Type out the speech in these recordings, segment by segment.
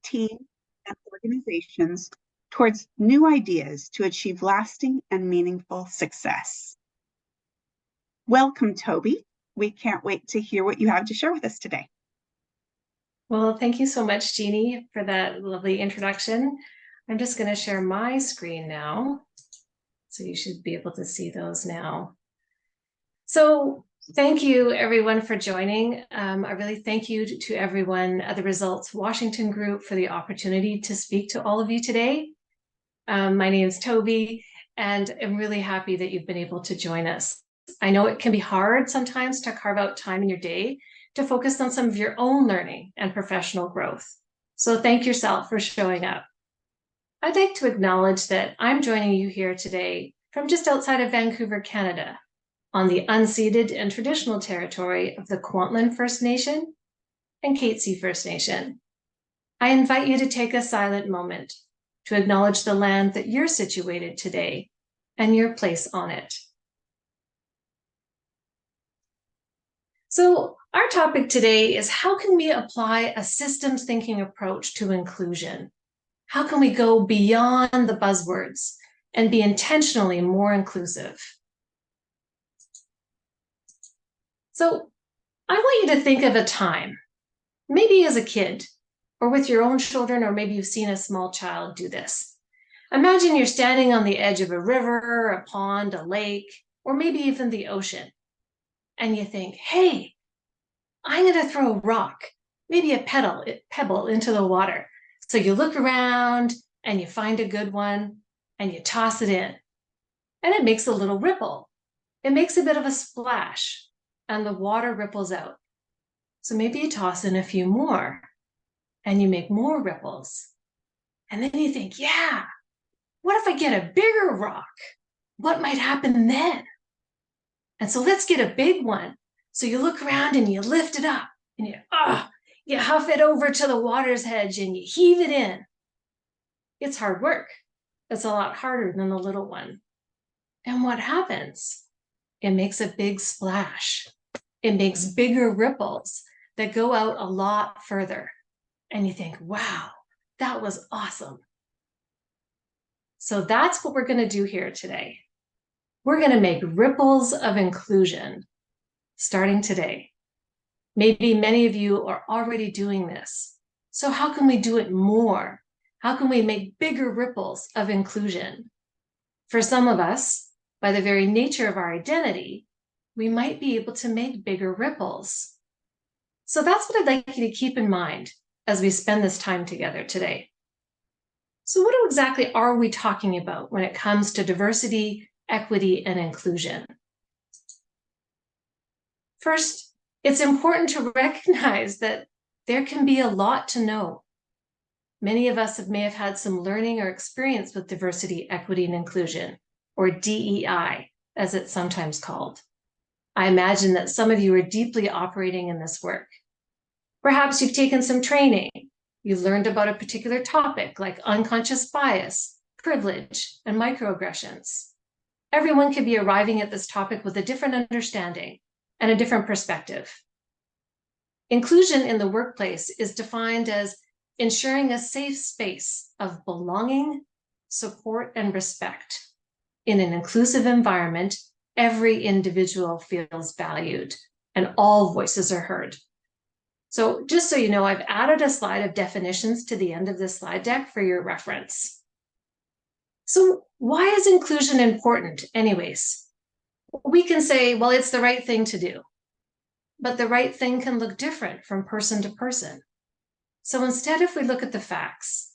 teams, and organizations towards new ideas to achieve lasting and meaningful success. Welcome, Toby. We can't wait to hear what you have to share with us today. Well, thank you so much, Jeannie, for that lovely introduction. I'm just going to share my screen now. So you should be able to see those now. So thank you, everyone, for joining. I really thank you to everyone at the Results Washington Group for the opportunity to speak to all of you today. My name is Toby, and I'm really happy that you've been able to join us. I know it can be hard sometimes to carve out time in your day to focus on some of your own learning and professional growth. So thank yourself for showing up. I'd like to acknowledge that I'm joining you here today from just outside of Vancouver, Canada, on the unceded and traditional territory of the Kwantlen First Nation and Katzie First Nation. I invite you to take a silent moment to acknowledge the land that you're situated today and your place on it. So our topic today is how can we apply a systems thinking approach to inclusion? How can we go beyond the buzzwords and be intentionally more inclusive? So I want you to think of a time, maybe as a kid, or with your own children, or maybe you've seen a small child do this. Imagine you're standing on the edge of a river, a pond, a lake, or maybe even the ocean. And you think, hey, I'm going to throw a rock, maybe a pebble into the water. So you look around and you find a good one and you toss it in. And it makes a little ripple. It makes a bit of a splash and the water ripples out. So maybe you toss in a few more and you make more ripples. And then you think, yeah, what if I get a bigger rock? What might happen then? And so let's get a big one. So you look around and you lift it up and you huff it over to the water's edge and you heave it in. It's hard work. It's a lot harder than the little one. And what happens? It makes a big splash. It makes bigger ripples that go out a lot further. And you think, wow, that was awesome. So that's what we're going to do here today. We're going to make ripples of inclusion starting today. Maybe many of you are already doing this. So how can we do it more? How can we make bigger ripples of inclusion? For some of us, by the very nature of our identity, we might be able to make bigger ripples. So that's what I'd like you to keep in mind as we spend this time together today. So what exactly are we talking about when it comes to diversity, equity, and inclusion? First, it's important to recognize that there can be a lot to know. Many of us may have had some learning or experience with diversity, equity, and inclusion, or DEI, as it's sometimes called. I imagine that some of you are deeply operating in this work. Perhaps you've taken some training. You learned about a particular topic like unconscious bias, privilege, and microaggressions. Everyone could be arriving at this topic with a different understanding and a different perspective. Inclusion in the workplace is defined as ensuring a safe space of belonging, support, and respect. In an inclusive environment, every individual feels valued and all voices are heard. So just so you know, I've added a slide of definitions to the end of this slide deck for your reference. So why is inclusion important anyways? We can say, well, it's the right thing to do, but the right thing can look different from person to person. So instead, if we look at the facts,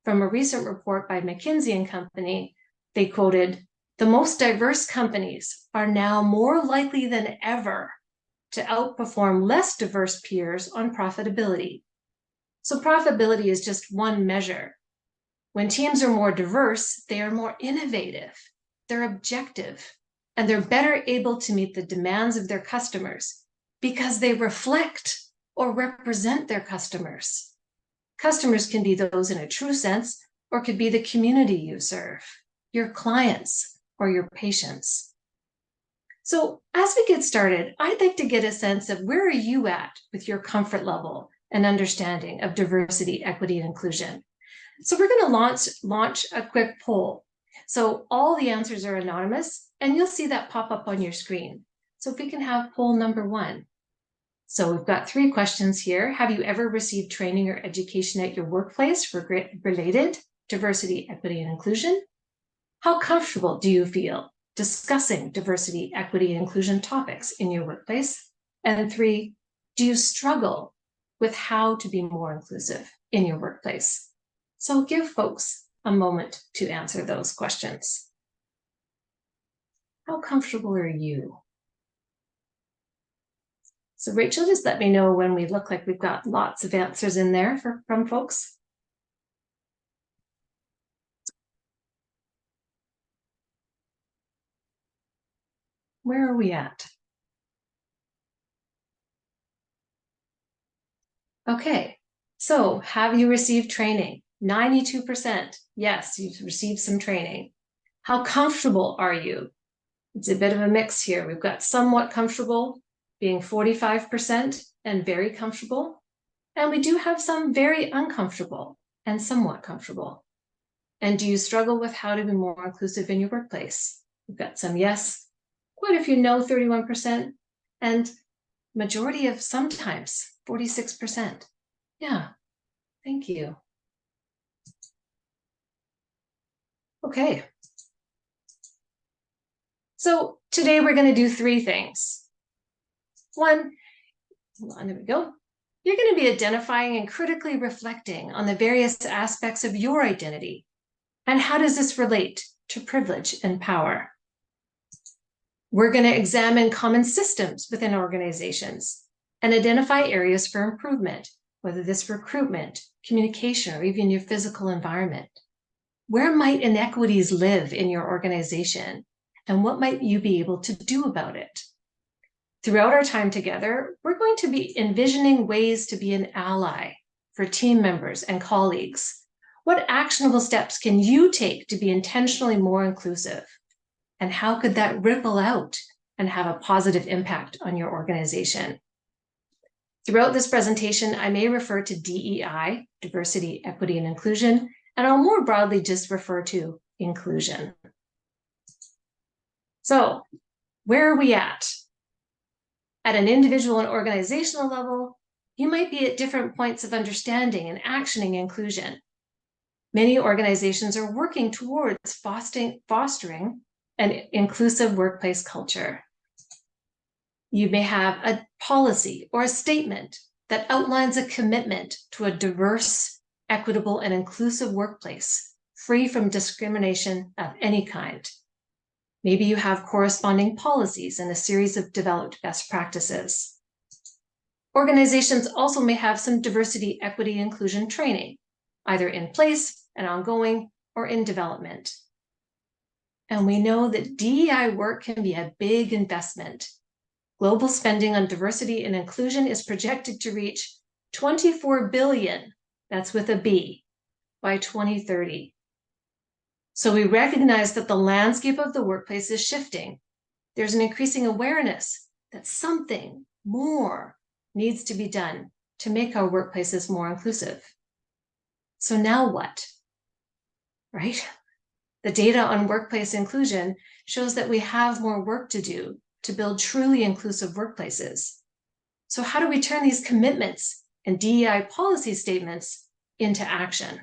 from a recent report by McKinsey & Company, they quoted, "The most diverse companies are now more likely than ever to outperform less diverse peers on profitability." So profitability is just one measure. When teams are more diverse, they are more innovative, they're objective, and they're better able to meet the demands of their customers because they reflect or represent their customers. Customers can be those in a true sense, or could be the community you serve, your clients, or your patients. So as we get started, I'd like to get a sense of where are you at with your comfort level and understanding of diversity, equity, and inclusion? So we're going to launch a quick poll. So all the answers are anonymous, and you'll see that pop up on your screen. So if we can have poll number 1. So we've got 3 questions here. Have you ever received training or education at your workplace related diversity, equity, and inclusion? How comfortable do you feel discussing diversity, equity, and inclusion topics in your workplace? And 3, do you struggle with how to be more inclusive in your workplace? So give folks a moment to answer those questions. How comfortable are you? So Rachel, just let me know when we look like we've got lots of answers in there from folks. Where are we at? Okay, so have you received training? 92%. Yes, you've received some training. How comfortable are you? It's a bit of a mix here. We've got somewhat comfortable being 45% and very comfortable. And we do have some very uncomfortable and somewhat comfortable. And do you struggle with how to be more inclusive in your workplace? We've got some yes, quite a few no, 31%, and majority of sometimes, 46%. Yeah, thank you. Okay. So today we're going to do 3 things. 1, hold on, there we go. You're going to be identifying and critically reflecting on the various aspects of your identity. And how does this relate to privilege and power? We're going to examine common systems within organizations and identify areas for improvement, whether this recruitment, communication, or even your physical environment. Where might inequities live in your organization? And what might you be able to do about it? Throughout our time together, we're going to be envisioning ways to be an ally for team members and colleagues. What actionable steps can you take to be intentionally more inclusive? And how could that ripple out and have a positive impact on your organization? Throughout this presentation, I may refer to DEI, diversity, equity, and inclusion, and I'll more broadly just refer to inclusion. So, where are we at? At an individual and organizational level, you might be at different points of understanding and actioning inclusion. Many organizations are working towards fostering an inclusive workplace culture. You may have a policy or a statement that outlines a commitment to a diverse, equitable, and inclusive workplace, free from discrimination of any kind. Maybe you have corresponding policies and a series of developed best practices. Organizations also may have some diversity, equity, inclusion training, either in place and ongoing or in development. And we know that DEI work can be a big investment. Global spending on diversity and inclusion is projected to reach $24 billion, that's with a B, by 2030. So we recognize that the landscape of the workplace is shifting. There's an increasing awareness that something more needs to be done to make our workplaces more inclusive. So now what? Right? The data on workplace inclusion shows that we have more work to do to build truly inclusive workplaces. So how do we turn these commitments and DEI policy statements into action?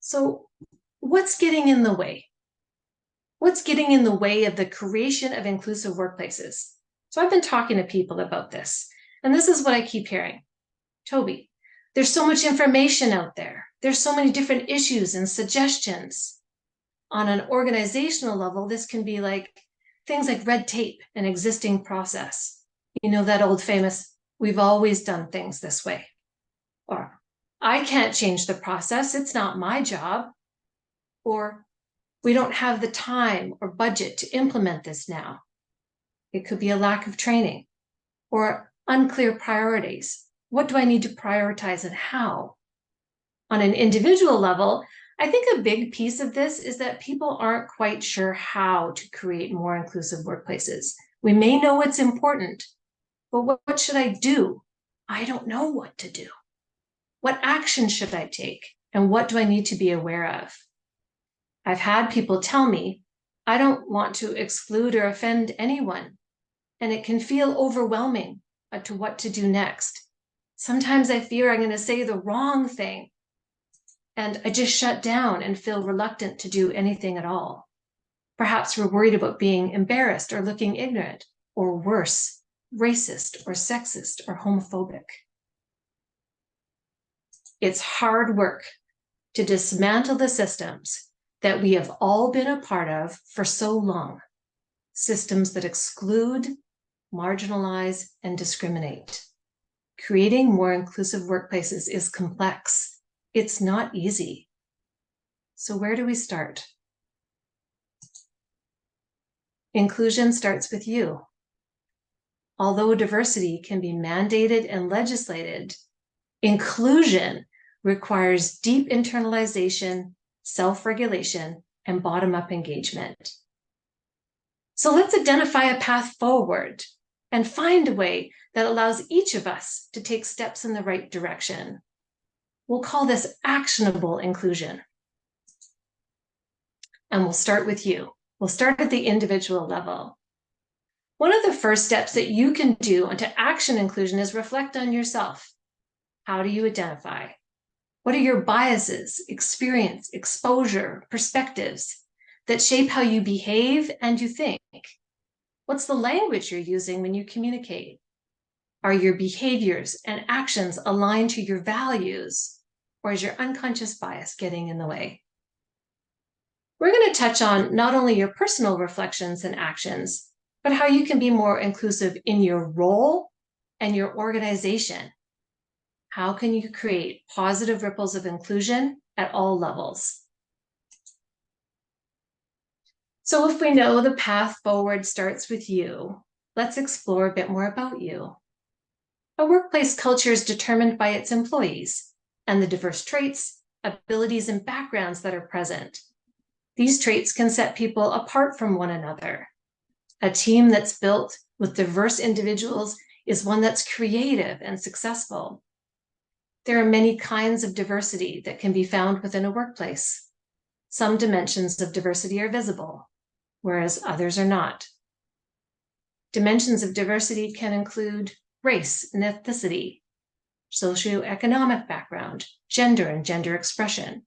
So what's getting in the way? What's getting in the way of the creation of inclusive workplaces? So I've been talking to people about this, and this is what I keep hearing. Toby, there's so much information out there. There's so many different issues and suggestions. On an organizational level, this can be like things like red tape and existing process. You know, that old famous, we've always done things this way. Or, I can't change the process, it's not my job. Or, we don't have the time or budget to implement this now. It could be a lack of training or unclear priorities. What do I need to prioritize and how? On an individual level, I think a big piece of this is that people aren't quite sure how to create more inclusive workplaces. We may know it's important, But what should I do? I don't know what to do. What action should I take? And what do I need to be aware of? I've had people tell me, I don't want to exclude or offend anyone, and it can feel overwhelming to what to do next. Sometimes I fear I'm going to say the wrong thing, and I just shut down and feel reluctant to do anything at all. Perhaps we're worried about being embarrassed or looking ignorant, or worse, racist or sexist or homophobic. It's hard work to dismantle the systems that we have all been a part of for so long, systems that exclude, marginalize, and discriminate. Creating more inclusive workplaces is complex. It's not easy. So where do we start? Inclusion starts with you. Although diversity can be mandated and legislated, inclusion requires deep internalization, self-regulation, and bottom-up engagement. So let's identify a path forward and find a way that allows each of us to take steps in the right direction. We'll call this actionable inclusion. And we'll start with you. We'll start at the individual level. One of the first steps that you can do onto action inclusion is reflect on yourself. How do you identify? What are your biases, experience, exposure, perspectives that shape how you behave and you think? What's the language you're using when you communicate? Are your behaviors and actions aligned to your values, or is your unconscious bias getting in the way? We're going to touch on not only your personal reflections and actions, but how you can be more inclusive in your role and your organization. How can you create positive ripples of inclusion at all levels? So if we know the path forward starts with you, let's explore a bit more about you. A workplace culture is determined by its employees and the diverse traits, abilities, and backgrounds that are present. These traits can set people apart from one another. A team that's built with diverse individuals is one that's creative and successful. There are many kinds of diversity that can be found within a workplace. Some dimensions of diversity are visible, whereas others are not. Dimensions of diversity can include race and ethnicity, socioeconomic background, gender and gender expression,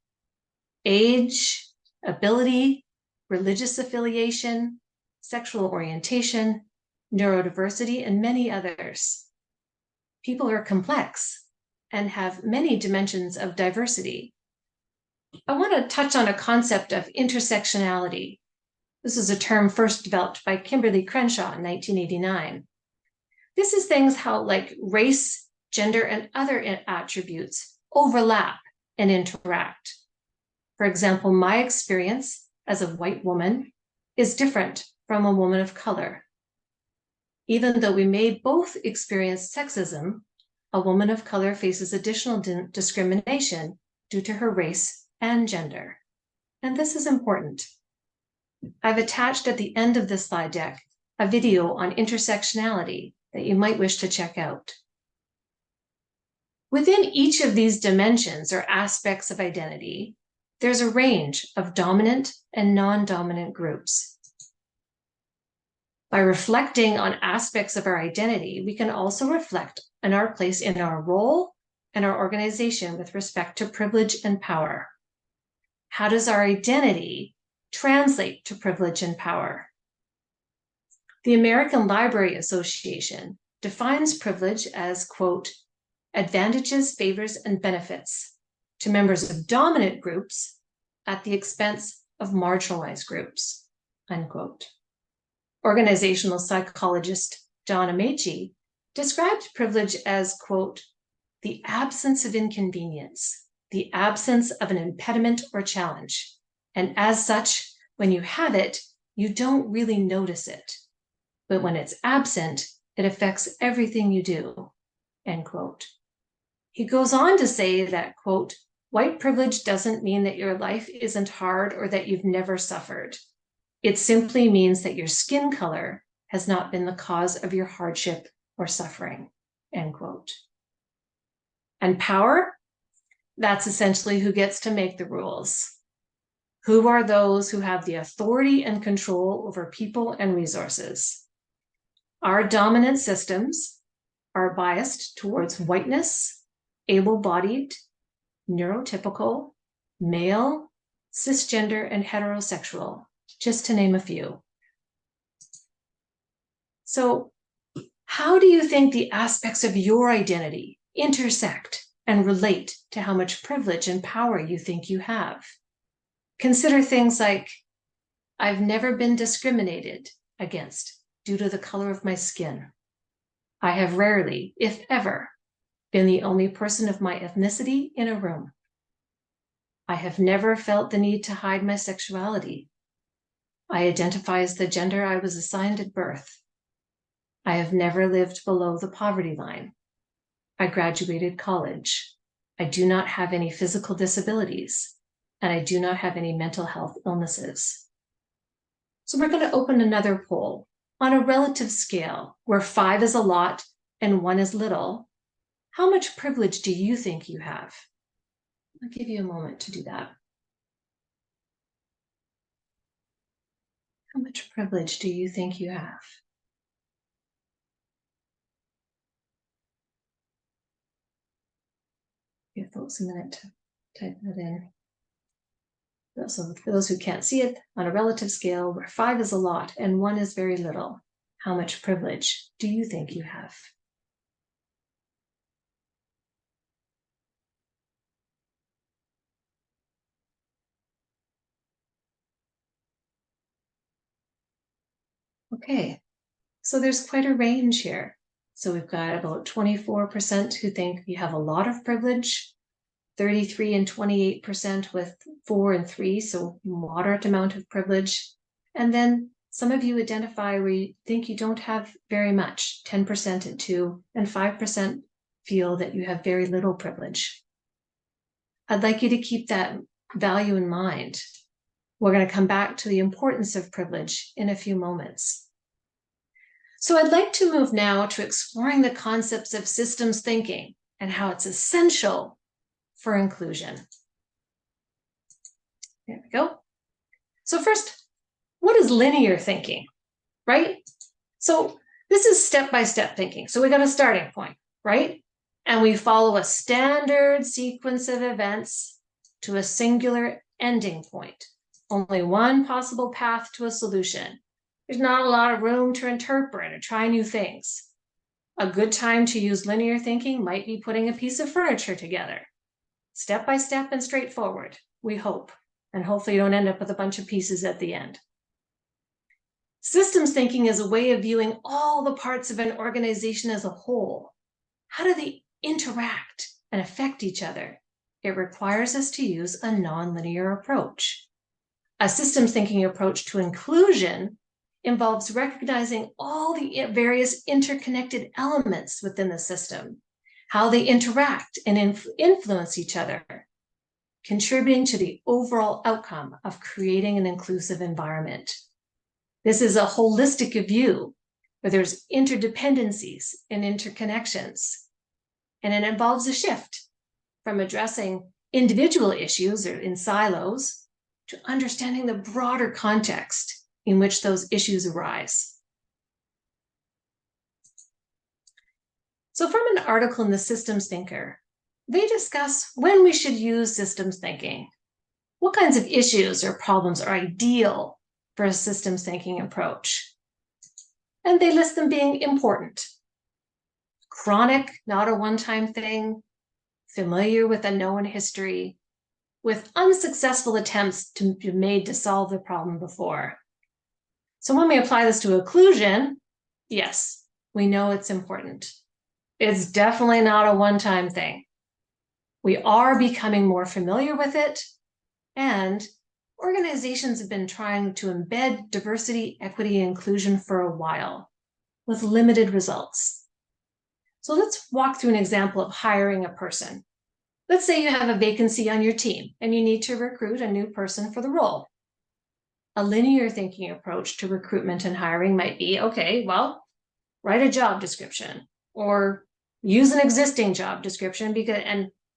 age, ability, religious affiliation, sexual orientation, neurodiversity, and many others. People are complex and have many dimensions of diversity. I want to touch on a concept of intersectionality. This is a term first developed by Kimberly Crenshaw in 1989. This is things how like race, gender, and other attributes overlap and interact. For example, my experience as a white woman is different from a woman of color. Even though we may both experience sexism, a woman of color faces additional discrimination due to her race and gender. And this is important. I've attached at the end of this slide deck a video on intersectionality that you might wish to check out. Within each of these dimensions or aspects of identity, there's a range of dominant and non-dominant groups. By reflecting on aspects of our identity, we can also reflect on our place in our role and our organization with respect to privilege and power. How does our identity translate to privilege and power? The American Library Association defines privilege as, quote, advantages, favors, and benefits to members of dominant groups at the expense of marginalized groups, unquote. Organizational psychologist John Amaechi described privilege as, quote, the absence of inconvenience, the absence of an impediment or challenge. And as such, when you have it, you don't really notice it. But when it's absent, it affects everything you do, end quote. He goes on to say that, quote, white privilege doesn't mean that your life isn't hard or that you've never suffered. It simply means that your skin color has not been the cause of your hardship or suffering, end quote. And power, that's essentially who gets to make the rules. Who are those who have the authority and control over people and resources? Our dominant systems are biased towards whiteness, able-bodied, neurotypical, male, cisgender, and heterosexual, just to name a few. So, how do you think the aspects of your identity intersect and relate to how much privilege and power you think you have? Consider things like, I've never been discriminated against due to the color of my skin. I have rarely, if ever, been the only person of my ethnicity in a room. I have never felt the need to hide my sexuality. I identify as the gender I was assigned at birth. I have never lived below the poverty line. I graduated college. I do not have any physical disabilities, and I do not have any mental health illnesses. So we're going to open another poll. On a relative scale, where 5 is a lot and 1 is little, how much privilege do you think you have? I'll give you a moment to do that. How much privilege do you think you have? Give folks a minute to type that in. So for those who can't see it, on a relative scale, where 5 is a lot and 1 is very little, how much privilege do you think you have? Okay, so there's quite a range here. So we've got about 24% who think you have a lot of privilege, 33 and 28% with 4 and 3, so moderate amount of privilege. And then some of you identify where you think you don't have very much, 10% at 2, and 5% feel that you have very little privilege. I'd like you to keep that value in mind. We're going to come back to the importance of privilege in a few moments. So I'd like to move now to exploring the concepts of systems thinking and how it's essential for inclusion. There we go. So first, what is linear thinking, right? So this is step-by-step thinking. So we got a starting point, right? And we follow a standard sequence of events to a singular ending point. Only one possible path to a solution. There's not a lot of room to interpret or try new things. A good time to use linear thinking might be putting a piece of furniture together. Step by step and straightforward, we hope. And hopefully you don't end up with a bunch of pieces at the end. Systems thinking is a way of viewing all the parts of an organization as a whole. How do they interact and affect each other? It requires us to use a nonlinear approach. A systems thinking approach to inclusion involves recognizing all the various interconnected elements within the system, how they interact and influence each other, contributing to the overall outcome of creating an inclusive environment. This is a holistic view where there's interdependencies and interconnections, and it involves a shift from addressing individual issues or in silos to understanding the broader context in which those issues arise. So from an article in the Systems Thinker, they discuss when we should use systems thinking. What kinds of issues or problems are ideal for a systems thinking approach? And they list them being important. Chronic, not a one-time thing, familiar with a known history, with unsuccessful attempts to be made to solve the problem before. So when we apply this to inclusion, yes, we know it's important. It's definitely not a one-time thing. We are becoming more familiar with it, and organizations have been trying to embed diversity, equity, and inclusion for a while with limited results. So let's walk through an example of hiring a person. Let's say you have a vacancy on your team and you need to recruit a new person for the role. A linear thinking approach to recruitment and hiring might be, okay, well, write a job description, or use an existing job description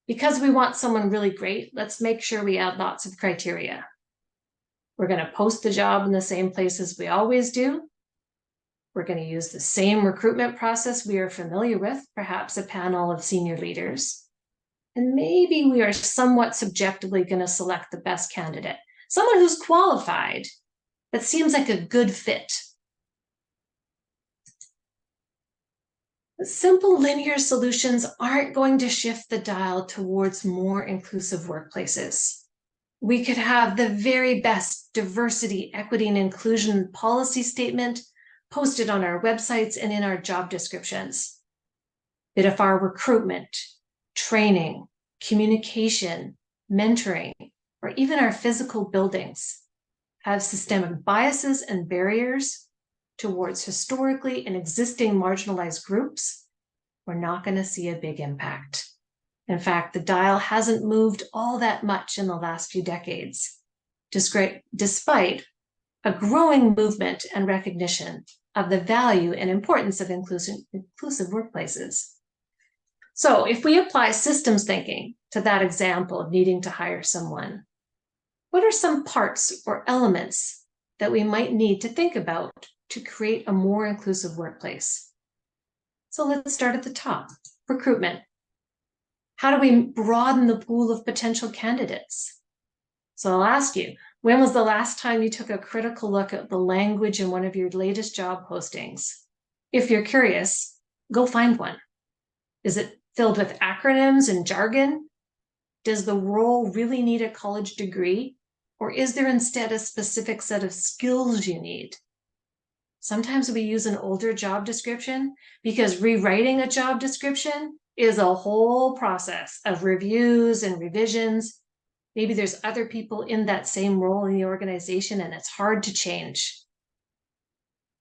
because we want someone really great, let's make sure we add lots of criteria. We're going to post the job in the same place as we always do. We're going to use the same recruitment process we are familiar with, perhaps a panel of senior leaders. And maybe we are somewhat subjectively going to select the best candidate, someone who's qualified, but seems like a good fit. Simple linear solutions aren't going to shift the dial towards more inclusive workplaces. We could have the very best diversity, equity, and inclusion policy statement posted on our websites and in our job descriptions. But if our recruitment, training, communication, mentoring, or even our physical buildings have systemic biases and barriers towards historically and existing marginalized groups, we're not going to see a big impact. In fact, the dial hasn't moved all that much in the last few decades, despite a growing movement and recognition of the value and importance of inclusive workplaces. So if we apply systems thinking to that example of needing to hire someone, what are some parts or elements that we might need to think about to create a more inclusive workplace? So let's start at the top, recruitment. How do we broaden the pool of potential candidates? So I'll ask you, when was the last time you took a critical look at the language in one of your latest job postings? If you're curious, go find one. Is it filled with acronyms and jargon? Does the role really need a college degree? Or is there instead a specific set of skills you need? Sometimes we use an older job description because rewriting a job description is a whole process of reviews and revisions. Maybe there's other people in that same role in the organization and it's hard to change.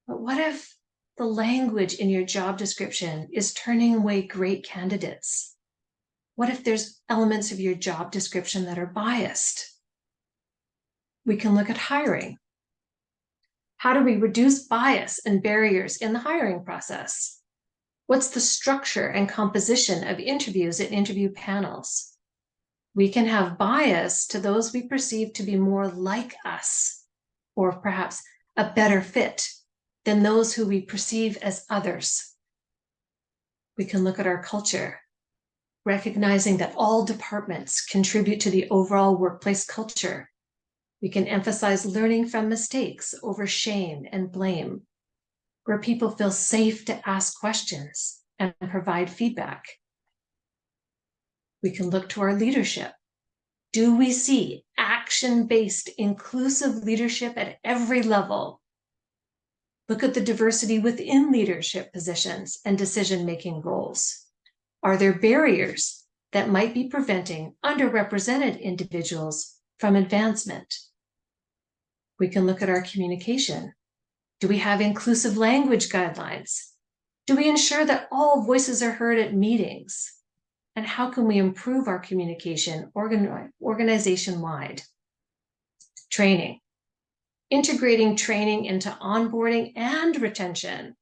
But what if the language in your job description is turning away great candidates? What if there's elements of your job description that are biased? We can look at hiring. How do we reduce bias and barriers in the hiring process? What's the structure and composition of interviews and interview panels? We can have bias to those we perceive to be more like us, or perhaps a better fit than those who we perceive as others. We can look at our culture, recognizing that all departments contribute to the overall workplace culture. We can emphasize learning from mistakes over shame and blame, where people feel safe to ask questions and provide feedback. We can look to our leadership. Do we see action-based inclusive leadership at every level? Look at the diversity within leadership positions and decision-making roles. Are there barriers that might be preventing underrepresented individuals from advancement? We can look at our communication. Do we have inclusive language guidelines? Do we ensure that all voices are heard at meetings? And how can we improve our communication organization-wide? Training. Integrating training into onboarding and retention.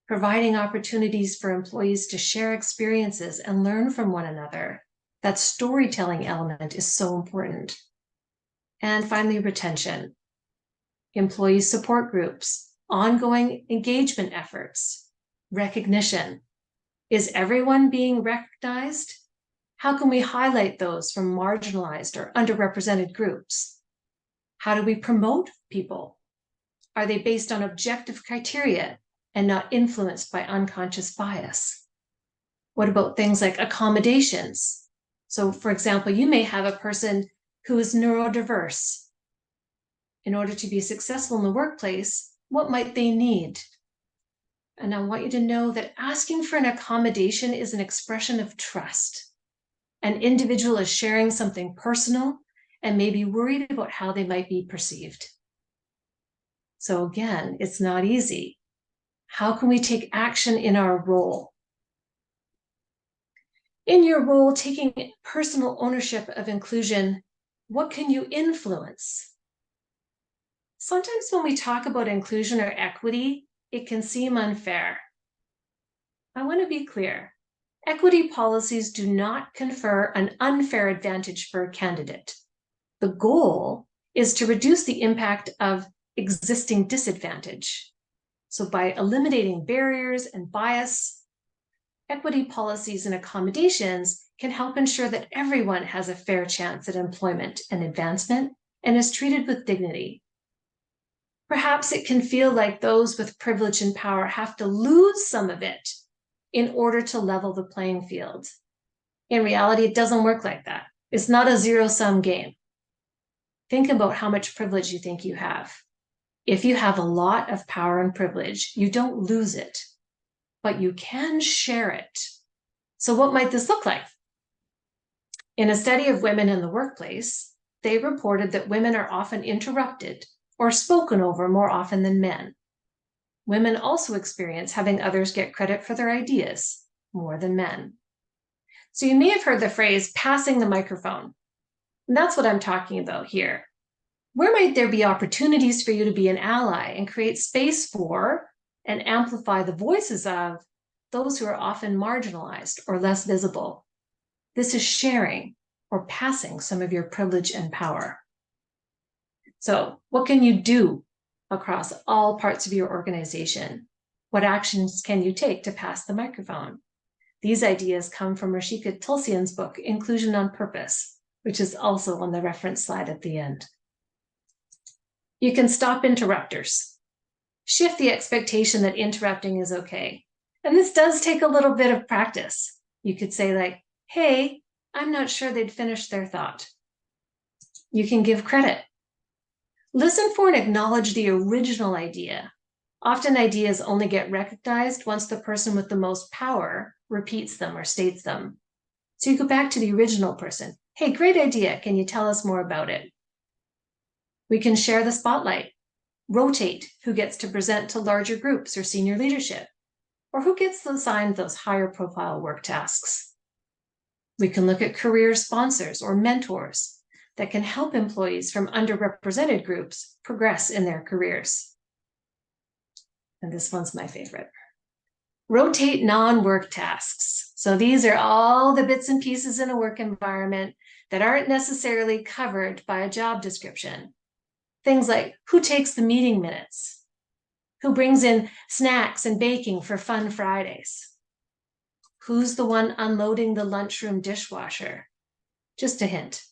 Providing opportunities for employees to share experiences and learn from one another. That storytelling element is so important. And finally, retention. Employee support groups, ongoing engagement efforts, recognition. Is everyone being recognized? How can we highlight those from marginalized or underrepresented groups? How do we promote people? Are they based on objective criteria and not influenced by unconscious bias? What about things like accommodations? So, for example, you may have a person who is neurodiverse. In order to be successful in the workplace, what might they need? And I want you to know that asking for an accommodation is an expression of trust. An individual is sharing something personal and may be worried about how they might be perceived. So again, it's not easy. How can we take action in our role? In your role, taking personal ownership of inclusion, what can you influence? Sometimes when we talk about inclusion or equity, it can seem unfair. I want to be clear. Equity policies do not confer an unfair advantage for a candidate. The goal is to reduce the impact of existing disadvantage. So by eliminating barriers and bias, equity policies and accommodations can help ensure that everyone has a fair chance at employment and advancement and is treated with dignity. Perhaps it can feel like those with privilege and power have to lose some of it in order to level the playing field. In reality, it doesn't work like that. It's not a zero-sum game. Think about how much privilege you think you have. If you have a lot of power and privilege, you don't lose it, but you can share it. So what might this look like? In a study of women in the workplace, they reported that women are often interrupted or spoken over more often than men. Women also experience having others get credit for their ideas more than men. So you may have heard the phrase passing the microphone. And that's what I'm talking about here. Where might there be opportunities for you to be an ally and create space for and amplify the voices of those who are often marginalized or less visible? This is sharing or passing some of your privilege and power. So what can you do across all parts of your organization? What actions can you take to pass the microphone? These ideas come from Rashika Tulsian's book, Inclusion on Purpose, which is also on the reference slide at the end. You can stop interrupters. Shift the expectation that interrupting is okay. And this does take a little bit of practice. You could say like, hey, I'm not sure they'd finished their thought. You can give credit. Listen for and acknowledge the original idea. Often ideas only get recognized once the person with the most power repeats them or states them. So you go back to the original person. Hey, great idea. Can you tell us more about it? We can share the spotlight, rotate who gets to present to larger groups or senior leadership, or who gets assigned those higher profile work tasks. We can look at career sponsors or mentors that can help employees from underrepresented groups progress in their careers. And this one's my favorite. Rotate non-work tasks. So these are all the bits and pieces in a work environment that aren't necessarily covered by a job description. Things like who takes the meeting minutes, who brings in snacks and baking for fun Fridays, who's the one unloading the lunchroom dishwasher. Just a hint,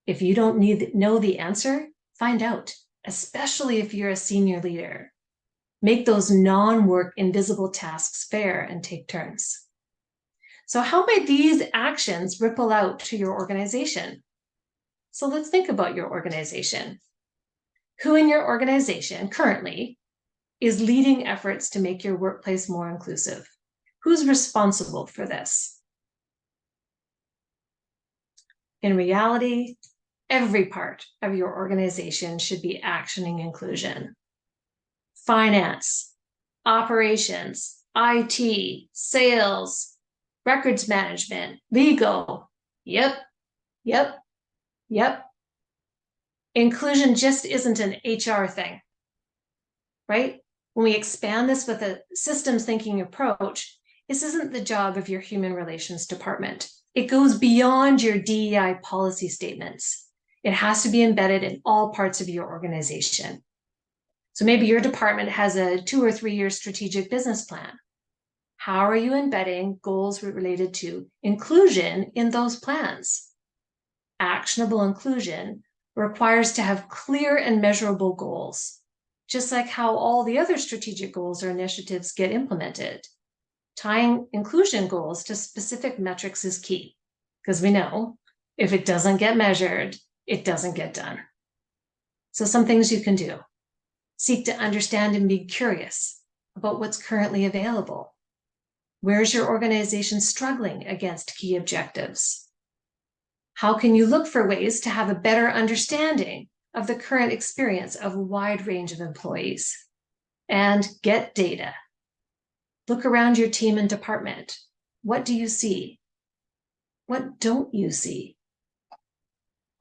if you don't know the answer, find out, especially if you're a senior leader. Make those non-work invisible tasks fair and take turns. So how might these actions ripple out to your organization? So let's think about your organization. Who in your organization currently is leading efforts to make your workplace more inclusive? Who's responsible for this? In reality, every part of your organization should be actioning inclusion. Finance, operations, IT, sales, records management, legal. Yep. Inclusion just isn't an HR thing, right? When we expand this with a systems thinking approach, this isn't the job of your human relations department. It goes beyond your DEI policy statements. It has to be embedded in all parts of your organization. So maybe your department has a 2 or 3 year strategic business plan. How are you embedding goals related to inclusion in those plans? Actionable inclusion requires to have clear and measurable goals, just like how all the other strategic goals or initiatives get implemented. Tying inclusion goals to specific metrics is key, because we know if it doesn't get measured, it doesn't get done. So some things you can do. Seek to understand and be curious about what's currently available. Where's your organization struggling against key objectives? How can you look for ways to have a better understanding of the current experience of a wide range of employees? And get data. Look around your team and department. What do you see? What don't you see?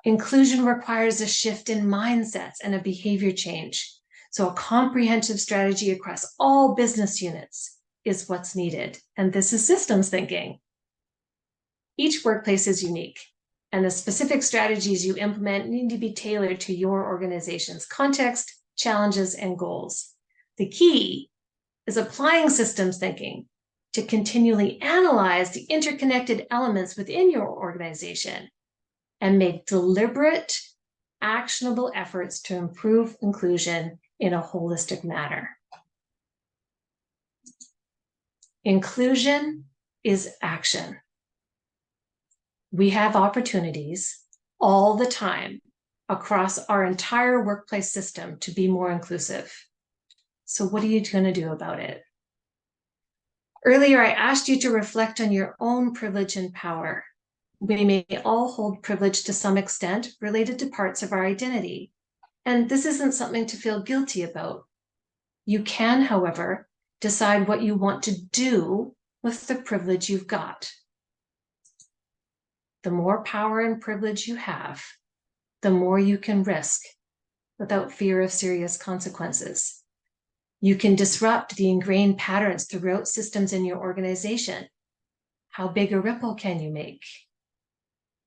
Inclusion requires a shift in mindsets and a behavior change. So a comprehensive strategy across all business units is what's needed. And this is systems thinking. Each workplace is unique, and the specific strategies you implement need to be tailored to your organization's context, challenges, and goals. The key is applying systems thinking to continually analyze the interconnected elements within your organization and make deliberate, actionable efforts to improve inclusion in a holistic manner. Inclusion is action. We have opportunities all the time across our entire workplace system to be more inclusive. So what are you going to do about it? Earlier, I asked you to reflect on your own privilege and power. We may all hold privilege to some extent related to parts of our identity. And this isn't something to feel guilty about. You can, however, decide what you want to do with the privilege you've got. The more power and privilege you have, the more you can risk without fear of serious consequences. You can disrupt the ingrained patterns throughout systems in your organization. How big a ripple can you make?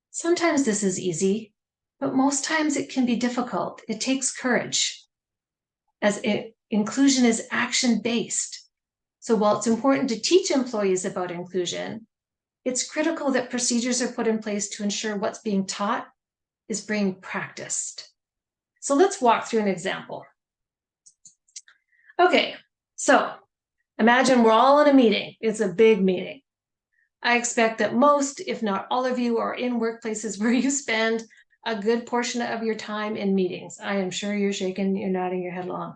Sometimes this is easy, but most times it can be difficult. It takes courage, as inclusion is action-based. So while it's important to teach employees about inclusion, it's critical that procedures are put in place to ensure what's being taught is being practiced. So let's walk through an example. Okay, so imagine we're all in a meeting. It's a big meeting. I expect that most, if not all of you, are in workplaces where you spend a good portion of your time in meetings. I am sure you're shaking, you're nodding your head along.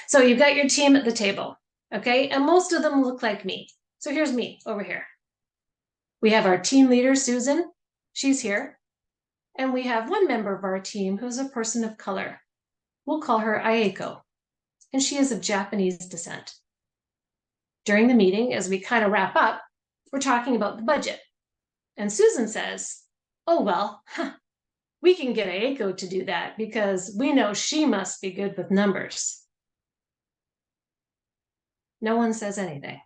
So you've got your team at the table, okay? And most of them look like me. So here's me over here. We have our team leader, Susan. She's here. And we have one member of our team who's a person of color. We'll call her Aiko. And she is of Japanese descent. During the meeting, as we kind of wrap up, we're talking about the budget. And Susan says, oh, well, we can get Aiko to do that because we know she must be good with numbers. No one says anything.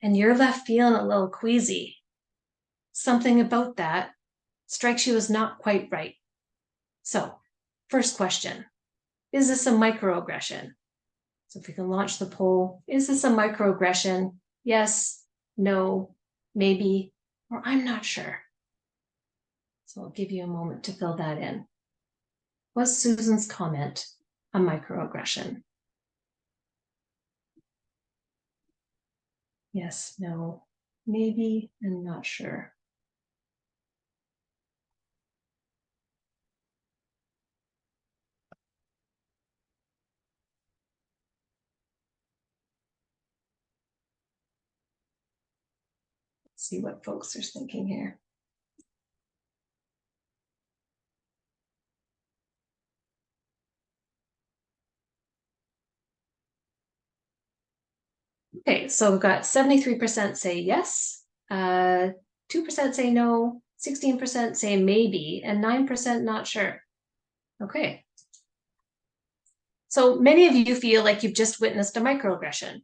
And you're left feeling a little queasy. Something about that strikes you as not quite right. So, first question, is this a microaggression? So if we can launch the poll, is this a microaggression? Yes, no, maybe, or I'm not sure. So I'll give you a moment to fill that in. Was Susan's comment a microaggression? Yes, no, maybe, and not sure. Let's see what folks are thinking here. Okay, so we've got 73% say yes, 2% say no, 16% say maybe, and 9% not sure. Okay. So many of you feel like you've just witnessed a microaggression.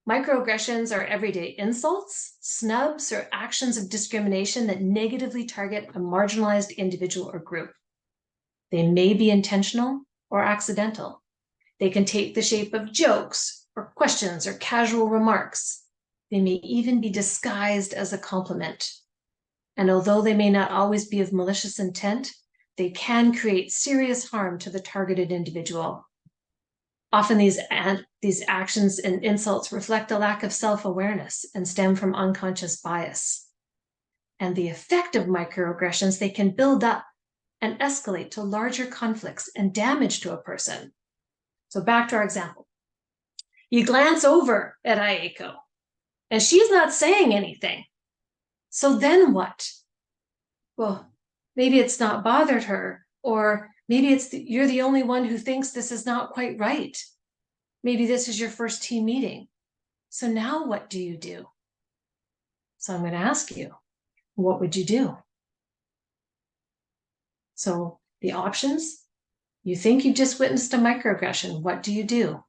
Microaggressions are everyday insults, snubs, or actions of discrimination that negatively target a marginalized individual or group. They may be intentional or accidental. They can take the shape of jokes or questions or casual remarks. They may even be disguised as a compliment. And although they may not always be of malicious intent, they can create serious harm to the targeted individual. Often these actions and insults reflect a lack of self-awareness and stem from unconscious bias. And the effect of microaggressions, they can build up and escalate to larger conflicts and damage to a person. So back to our example. You glance over at Aiko, and she's not saying anything. So then what? Well, maybe it's not bothered her, or maybe you're the only one who thinks this is not quite right. Maybe this is your first team meeting. So now what do you do? So I'm going to ask you, what would you do? So the options, you think you just witnessed a microaggression. What do?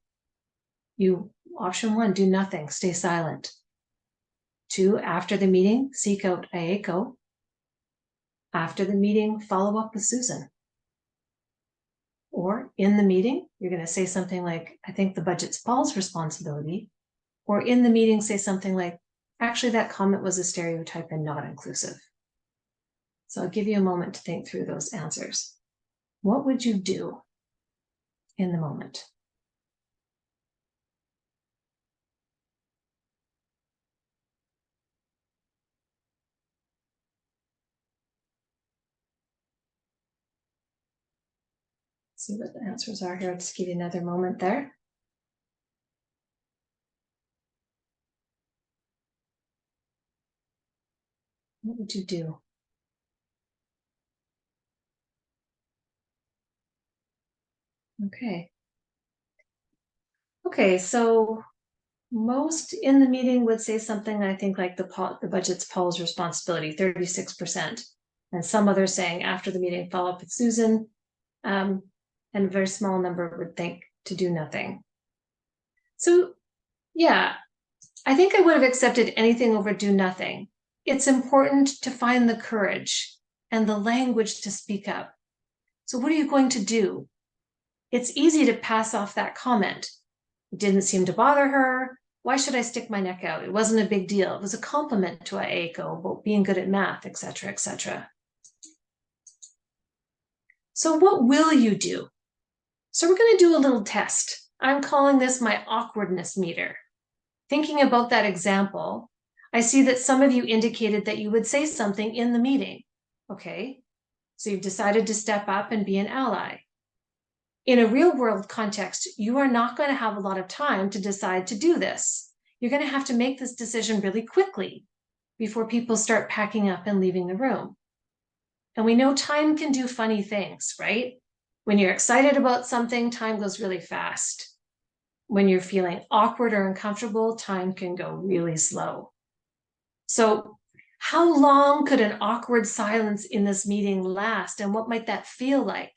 You Option 1, do nothing, stay silent. 2, after the meeting, seek out AECO. After the meeting, follow up with Susan. Or in the meeting, you're going to say something like, I think the budget's Paul's responsibility. Or in the meeting, say something like, actually, that comment was a stereotype and not inclusive. So I'll give you a moment to think through those answers. What would you do in the moment? See what the answers are here. I'll just give you another moment there. What would you do? Okay. Okay, so most in the meeting would say something, I think, like the budget's Paul's responsibility, 36%. And some others saying after the meeting, follow up with Susan. And a very small number would think to do nothing. So yeah, I think I would have accepted anything over do nothing. It's important to find the courage and the language to speak up. So what are you going to do? It's easy to pass off that comment. It didn't seem to bother her. Why should I stick my neck out? It wasn't a big deal. It was a compliment to AECO about being good at math, etc., etc. So what will you do? So we're going to do a little test. I'm calling this my awkwardness meter. Thinking about that example, I see that some of you indicated that you would say something in the meeting. Okay, so you've decided to step up and be an ally. In a real world context, you are not going to have a lot of time to decide to do this. You're going to have to make this decision really quickly before people start packing up and leaving the room. And we know time can do funny things, right? When you're excited about something, time goes really fast. When you're feeling awkward or uncomfortable, time can go really slow. So how long could an awkward silence in this meeting last, and what might that feel like?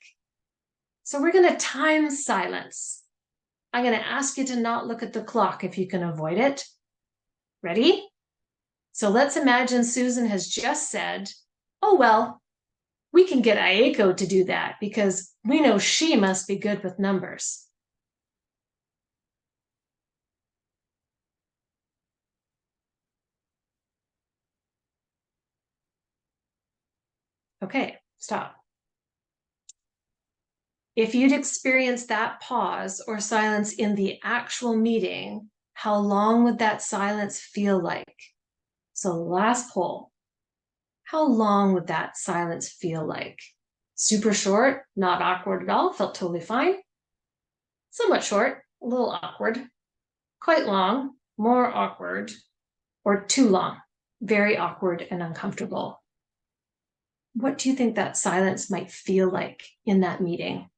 So we're going to time silence. I'm going to ask you to not look at the clock if you can avoid it. Ready? So let's imagine Susan has just said, oh, well, we can get AECO to do that because we know she must be good with numbers. Okay, stop. If you'd experienced that pause or silence in the actual meeting, how long would that silence feel like? So last poll, how long would that silence feel like? Super short, not awkward at all, felt totally fine. Somewhat short, a little awkward. Quite long, more awkward. Or too long, very awkward and uncomfortable. What do you think that silence might feel like in that meeting?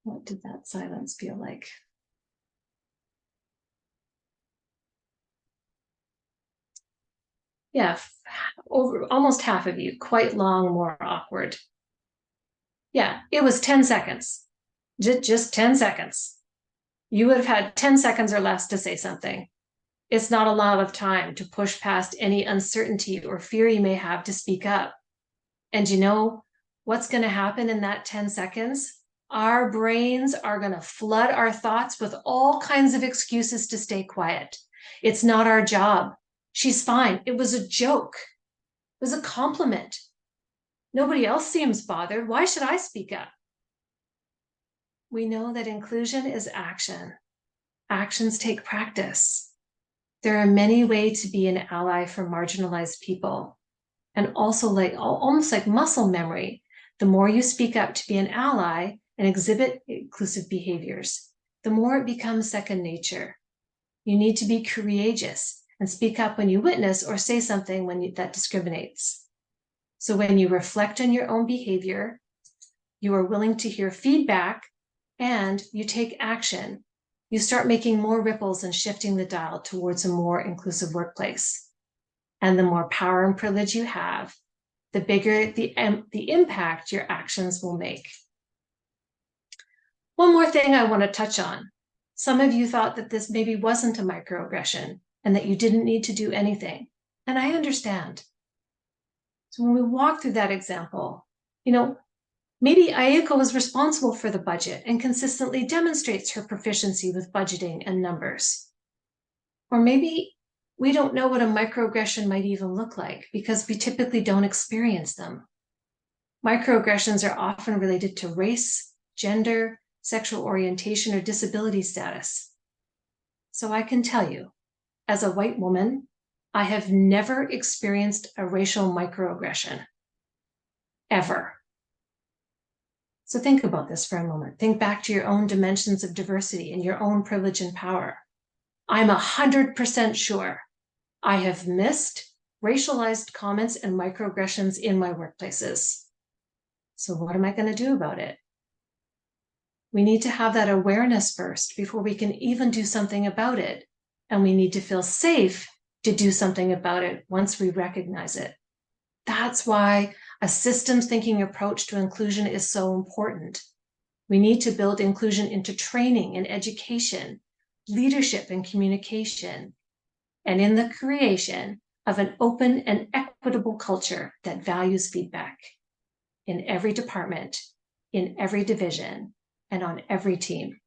What did that silence feel like? Yeah, over almost half of you, quite long, more awkward. Yeah, it was 10 seconds, just 10 seconds. You would have had 10 seconds or less to say something. It's not a lot of time to push past any uncertainty or fear you may have to speak up. And you know what's going to happen in that 10 seconds? Our brains are going to flood our thoughts with all kinds of excuses to stay quiet. It's not our job. She's fine. It was a joke. It was a compliment. Nobody else seems bothered. Why should I speak up? We know that inclusion is action. Actions take practice. There are many ways to be an ally for marginalized people. And also almost like muscle memory, the more you speak up to be an ally and exhibit inclusive behaviors, the more it becomes second nature. You need to be courageous and speak up when you witness or say something that discriminates. So when you reflect on your own behavior, you are willing to hear feedback and you take action, you start making more ripples and shifting the dial towards a more inclusive workplace. And the more power and privilege you have, the bigger the impact your actions will make. One more thing I want to touch on. Some of you thought that this maybe wasn't a microaggression and that you didn't need to do anything. And I understand. So when we walk through that example, maybe Ayako was responsible for the budget and consistently demonstrates her proficiency with budgeting and numbers. Or maybe we don't know what a microaggression might even look like because we typically don't experience them. Microaggressions are often related to race, gender, sexual orientation, or disability status. So I can tell you, as a white woman, I have never experienced a racial microaggression, ever. So think about this for a moment. Think back to your own dimensions of diversity and your own privilege and power. I'm 100% sure I have missed racialized comments and microaggressions in my workplaces. So what am I going to do about it? We need to have that awareness first before we can even do something about it. And we need to feel safe to do something about it once we recognize it. That's why a systems thinking approach to inclusion is so important. We need to build inclusion into training and education, leadership and communication, and in the creation of an open and equitable culture that values feedback in every department, in every division, and on every team.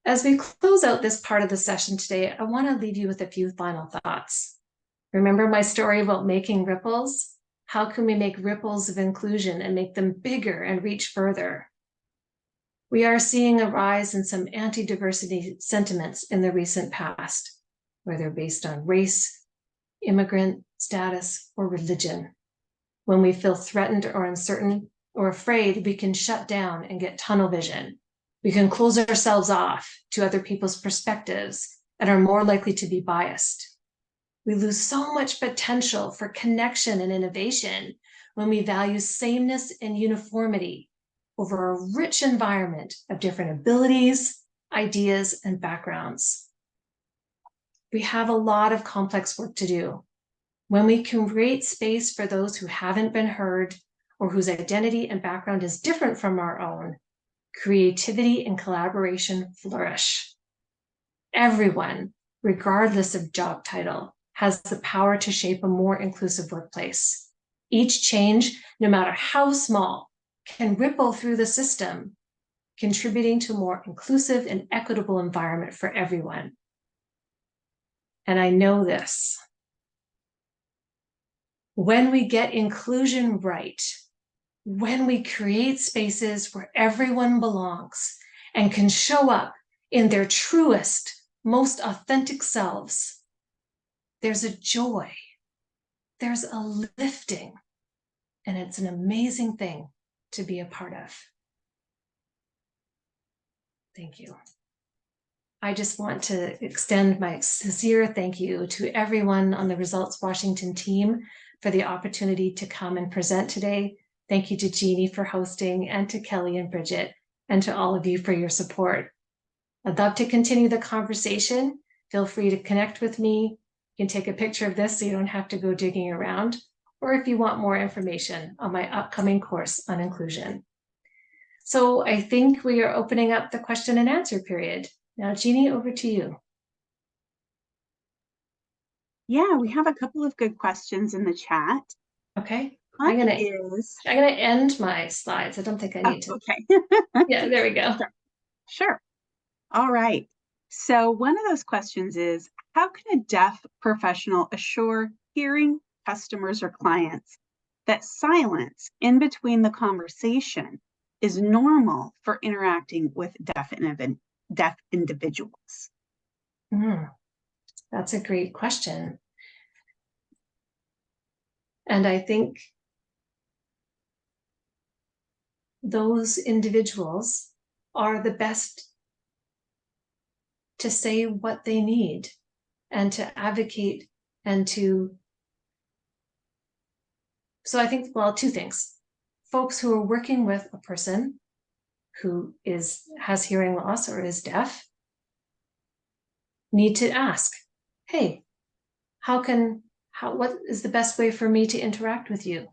As we close out this part of the session today, I want to leave you with a few final thoughts. Remember my story about making ripples? How can we make ripples of inclusion and make them bigger and reach further? We are seeing a rise in some anti-diversity sentiments in the recent past, whether based on race, immigrant status, or religion. When we feel threatened or uncertain or afraid, we can shut down and get tunnel vision. We can close ourselves off to other people's perspectives and are more likely to be biased. We lose so much potential for connection and innovation when we value sameness and uniformity over a rich environment of different abilities, ideas, and backgrounds. We have a lot of complex work to do. When we can create space for those who haven't been heard or whose identity and background is different from our own, creativity and collaboration flourish. Everyone, regardless of job title, has the power to shape a more inclusive workplace. Each change, no matter how small, can ripple through the system, contributing to a more inclusive and equitable environment for everyone. And I know this. When we get inclusion right, when we create spaces where everyone belongs and can show up in their truest, most authentic selves, there's a joy, there's a lifting, and it's an amazing thing to be a part of. Thank you. I just want to extend my sincere thank you to everyone on the Results Washington team for the opportunity to come and present today. Thank you to Jeannie for hosting, and to Kelly and Bridget, and to all of you for your support. I'd love to continue the conversation. Feel free to connect with me. You can take a picture of this so you don't have to go digging around, or if you want more information on my upcoming course on inclusion. So I think we are opening up the question and answer period. Now, Jeannie, over to you. Yeah, we have a couple of good questions in the chat. Okay. I'm gonna end my slides. I don't think I need to. Okay. Yeah, there we go. Sure. All right. So one of those questions is, how can a deaf professional assure hearing customers or clients that silence in between the conversation is normal for interacting with deaf individuals? That's a great question. And I think those individuals are the best to say what they need and to advocate and to. So I think, well, two things. Folks who are working with a person who has hearing loss or is deaf need to ask, hey, what is the best way for me to interact with you?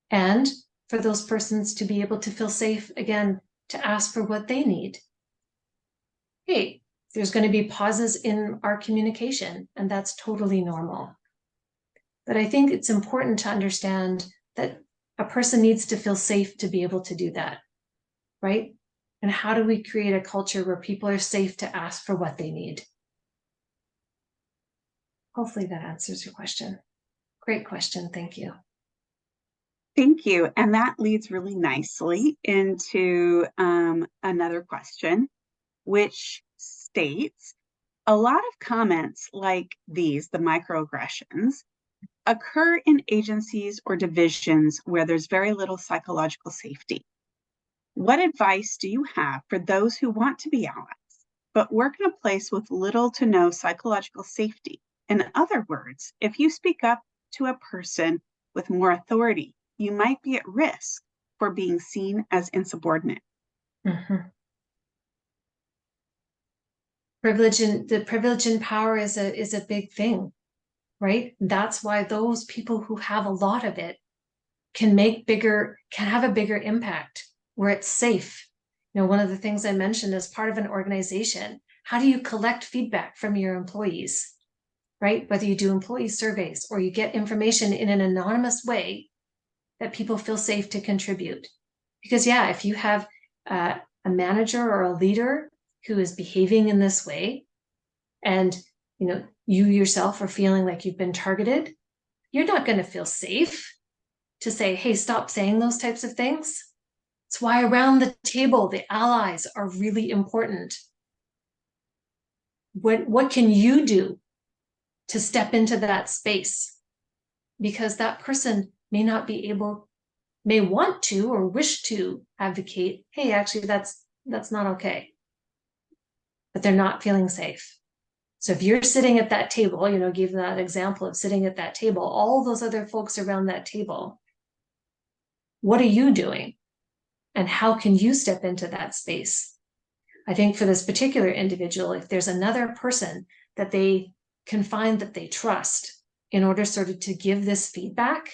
And for those persons to be able to feel safe, again, to ask for what they need. Hey, there's going to be pauses in our communication, and that's totally normal. But I think it's important to understand that a person needs to feel safe to be able to do that, right? And how do we create a culture where people are safe to ask for what they need? Hopefully that answers your question. Great question. Thank you. Thank you. And that leads really nicely into another question, which states, a lot of comments like these, the microaggressions, occur in agencies or divisions where there's very little psychological safety. What advice do you have for those who want to be allies, but work in a place with little to no psychological safety? In other words, if you speak up to a person with more authority, you might be at risk for being seen as insubordinate. Mm-hmm. The privilege and power is a big thing, right? That's why those people who have a lot of it can have a bigger impact where it's safe. You know, one of the things I mentioned as part of an organization, how do you collect feedback from your employees, right? Whether you do employee surveys or you get information in an anonymous way that people feel safe to contribute. Because yeah, if you have a manager or a leader who is behaving in this way, and you yourself are feeling like you've been targeted, you're not going to feel safe to say, hey, stop saying those types of things. It's why around the table, the allies are really important. What can you do to step into that space? Because that person may want to or wish to advocate, hey, actually, that's not okay. But they're not feeling safe. So if you're sitting at that table, give that example of sitting at that table, all those other folks around that table, what are you doing? And how can you step into that space? I think for this particular individual, if there's another person that they can find that they trust in order sort of to give this feedback,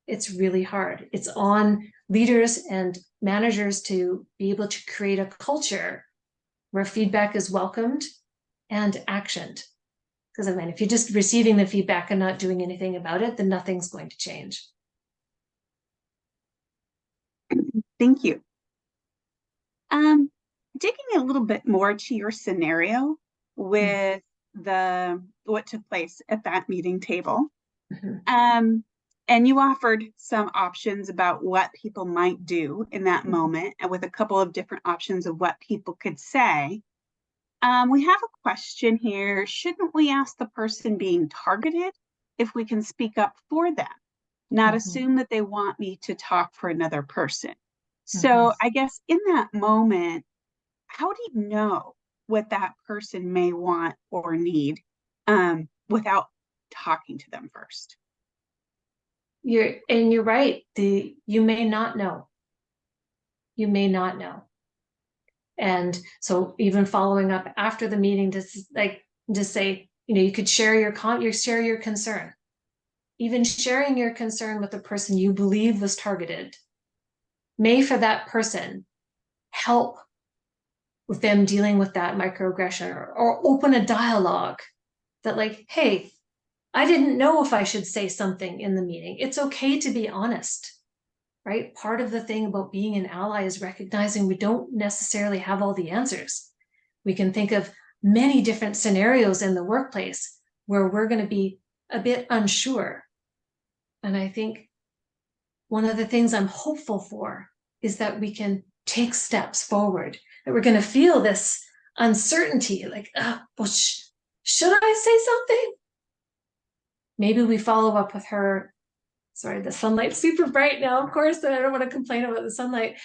it's really hard. It's on leaders and managers to be able to create a culture where feedback is welcomed and actioned. Because I mean, if you're just receiving the feedback and not doing anything about it, then nothing's going to change. Thank you. Digging a little bit more to your scenario with what took place at that meeting table. Mm-hmm. And you offered some options about what people might do in that moment, and with a couple of different options of what people could say. We have a question here. Shouldn't we ask the person being targeted if we can speak up for them, not assume that they want me to talk for another person? So I guess in that moment, how do you know what that person may want or need without talking to them first? You're right. You may not know. You may not know. And so even following up after the meeting to say, you could share your concern. Even sharing your concern with the person you believe was targeted may for that person help with them dealing with that microaggression or open a dialogue that like, hey, I didn't know if I should say something in the meeting. It's okay to be honest. Right? Part of the thing about being an ally is recognizing we don't necessarily have all the answers. We can think of many different scenarios in the workplace where we're going to be a bit unsure. And I think one of the things I'm hopeful for is that we can take steps forward, that we're going to feel this uncertainty, like, should I say something? Maybe we follow up with her. Sorry, the sunlight's super bright now, of course, and I don't want to complain about the sunlight.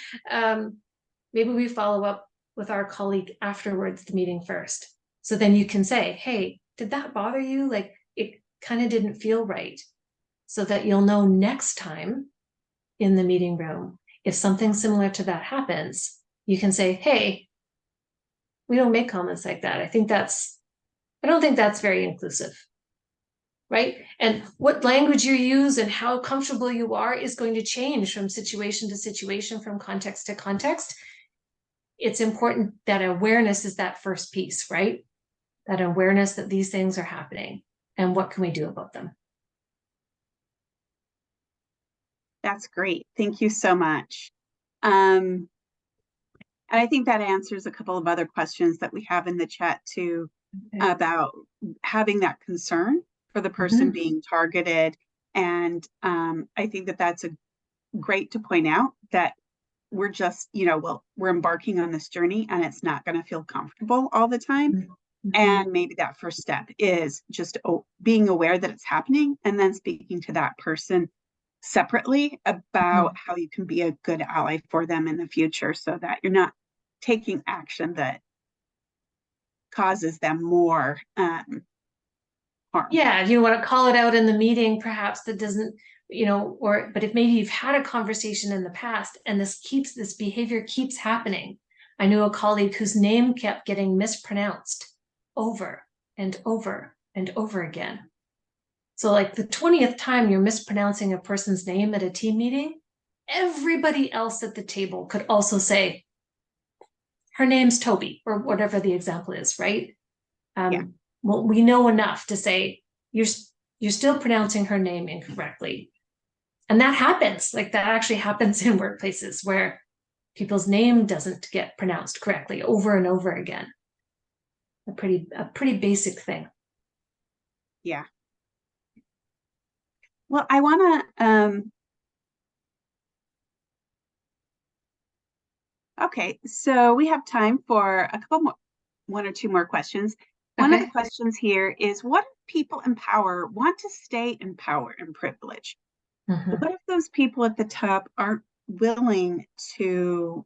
Maybe we follow up with our colleague afterwards, the meeting first. So then you can say, hey, did that bother you? Like, it kind of didn't feel right. So that you'll know next time in the meeting room, if something similar to that happens, you can say, hey, we don't make comments like that. I think that's I don't think that's very inclusive, right? And what language you use and how comfortable you are is going to change from situation to situation, from context to context. It's important that awareness is that first piece, right? That awareness that these things are happening and what can we do about them? That's great. Thank you so much. And I think that answers a couple of other questions that we have in the chat too, Okay. about having that concern for the person being targeted. And I think that that's great to point out that we're just, well, we're embarking on this journey and it's not going to feel comfortable all the time. And maybe that first step is just being aware that it's happening and then speaking to that person separately about how you can be a good ally for them in the future so that you're not taking action that causes them more harm. Yeah, if you want to call it out in the meeting, perhaps that doesn't, but if maybe you've had a conversation in the past and this behavior keeps happening. I knew a colleague whose name kept getting mispronounced over and over and over again. So like the 20th time you're mispronouncing a person's name at a team meeting, everybody else at the table could also say, her name's Toby, or whatever the example is, right? Well, we know enough to say, you're still pronouncing her name incorrectly. And that happens. Like that actually happens in workplaces where people's name doesn't get pronounced correctly over and over again. A pretty basic thing. Yeah. Well, I want to, okay, so we have time for a couple more, one or two more questions. One of the questions here is, what if people in power want to stay in power and privilege? What if those people at the top aren't willing to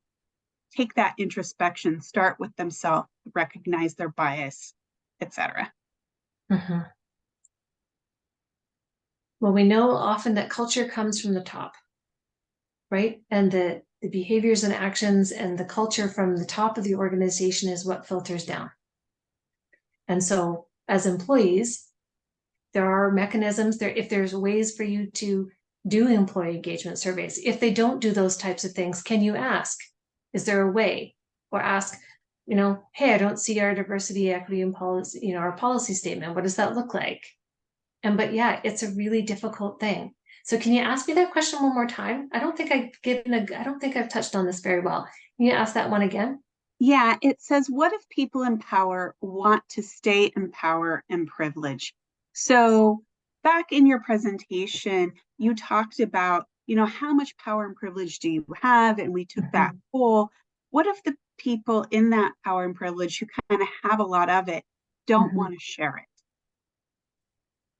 take that introspection, start with themselves, recognize their bias, etc.? Well, we know often that culture comes from the top, right? And the behaviors and actions and the culture from the top of the organization is what filters down. And so as employees, there are mechanisms there. If there's ways for you to do employee engagement surveys, if they don't do those types of things, can you ask, is there a way? Or ask, hey, I don't see our diversity, equity, and policy, our policy statement. What does that look like? But yeah, it's a really difficult thing. So can you ask me that question one more time? I don't think I've touched on this very well. Can you ask that one again? Yeah, it says, what if people in power want to stay in power and privilege? So back in your presentation, you talked about, how much power and privilege do you have? And we took that poll. What if the people in that power and privilege who kind of have a lot of it don't want to share it?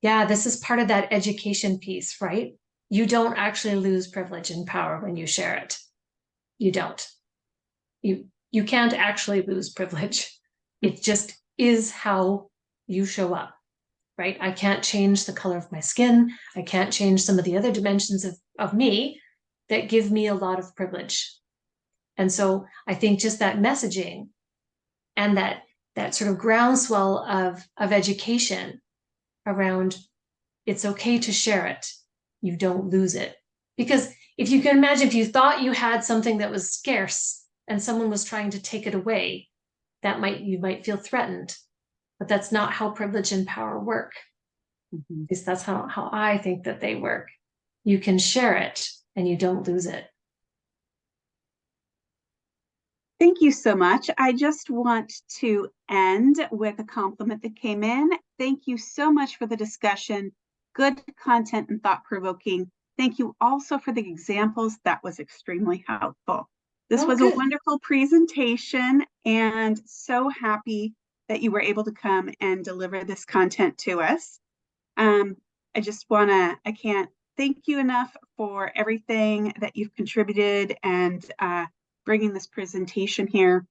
Yeah, this is part of that education piece, right? You don't actually lose privilege and power when you share it. You don't. You can't actually lose privilege. It just is how you show up, right? I can't change the color of my skin. I can't change some of the other dimensions of me that give me a lot of privilege. And so I think just that messaging and that sort of groundswell of education around it's okay to share it. You don't lose it. Because if you can imagine, if you thought you had something that was scarce and someone was trying to take it away, you might feel threatened. But that's not how privilege and power work. Because that's how I think that they work. You can share it and you don't lose it. Thank you so much. I just want to end with a compliment that came in. Thank you so much for the discussion. Good content and thought-provoking. Thank you also for the examples. That was extremely helpful. This was a wonderful presentation, and so happy that you were able to come and deliver this content to us. I can't thank you enough for everything that you've contributed and bringing this presentation here.